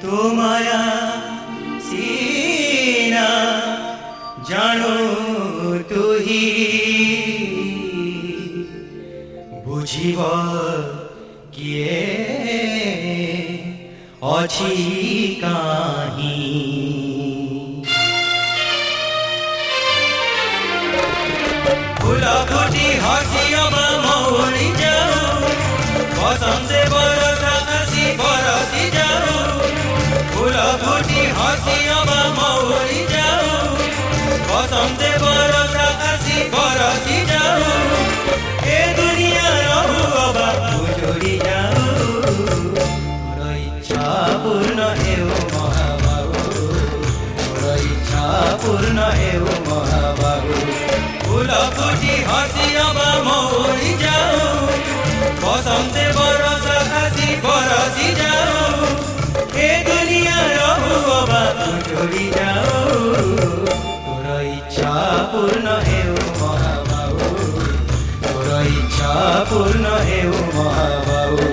तो माया सीना जानो तू ही बुझिब किए अछि काहीं फूल फुटी हसी अब मौरी जाऊ बसंते बरसा आसी बरसी जाऊ फूल फुटी हसी अब मौरी जाऊ बसंते बरसा आसी बरसी जाऊ ए दुनिया रहू अब उजड़ी जाऊ मोर इच्छा पूर्ण हेउ महाबाबू मोर इच्छा पूर्ण हेउ महाबाबू फूल फुटी हसी अब मौरी जाऊ बसंते बरसा आसी बरसी जाऊ ए दुनिया रहू अब उजड़ी जाऊ तोर इच्छा पूर्ण हेउ महाबाबू तोर इच्छा पूर्ण हेउ महाबाबू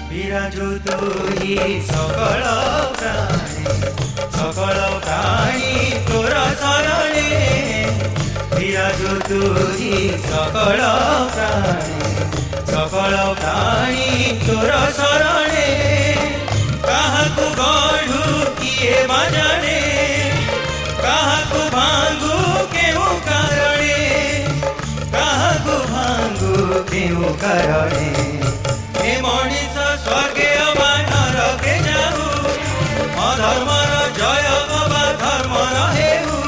विराजु तुही सकल प्राणी तोर शरणे विराजु तुही सकल प्राणी तोर शरणे काहाकु गढ़ू किए बाजाने काहाकु भांगू केउ कारणे काहाकु भांगू केउ कारणे हे मनीष स्वर्गे अबा नरके जाऊ अधर्मर जय अबा धर्मर हेउ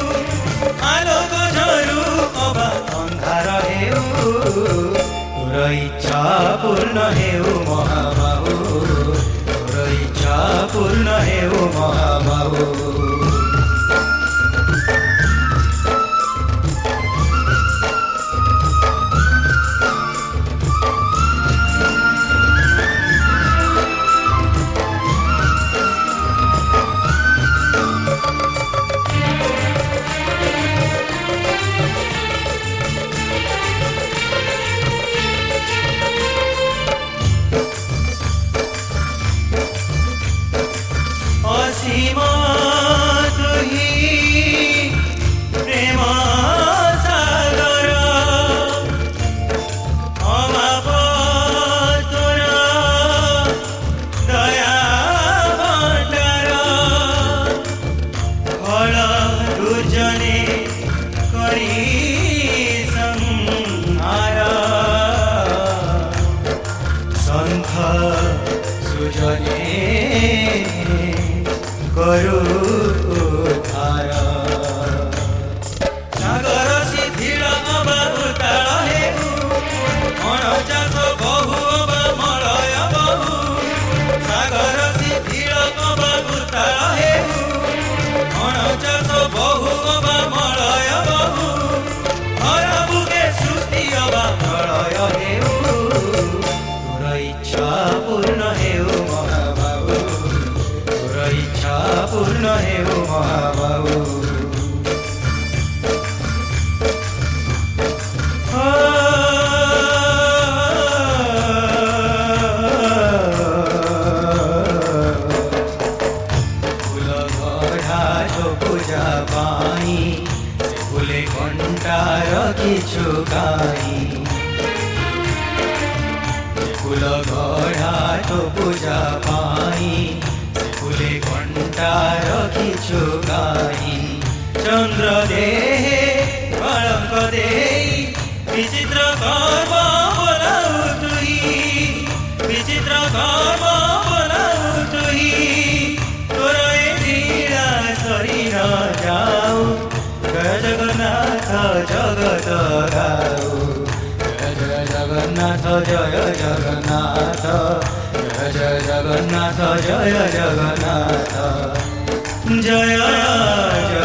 आलोक झरू अबा अंधार हेउ तोर इच्छा पूर्ण हेउ महाबाबू तोर इच्छा पूर्ण हेउ महाबाबू असीम तुही प्रेम सागर अभाव तोर दया भण्डार फल दुर्जने करी संहार सन्थ सुजने करू उद्धार सागर शिथिल अब उतार हेउ अणचाष बहु अब मलय बहु सागर शिथिल अब उतार हेउ अणचाष बहु अब मलय बहु हर बुके सृष्टि अब प्रलय हेउ तोर इच्छा पूर्ण हेउ महाबाबू तोर इच्छा पूर्ण हेउ महाबाबू फूल गढ़ा तो पूजा पाई फूले घंटा रखिछु काई फूल गढ़ा तो पूजा पाई फूले घंटा रखिछु गाई चंद्र देहे कलंक देई विचित्र कर्म बोलाऊ तुही विचित्र कर्म बोलाऊ तुही तोर ए लीला सरी न जाऊ जय जगन्नाथ जगत गाऊ जय जगन्नाथ जय जगन्नाथ जय जगन्नाथ जय जगन्नाथ जय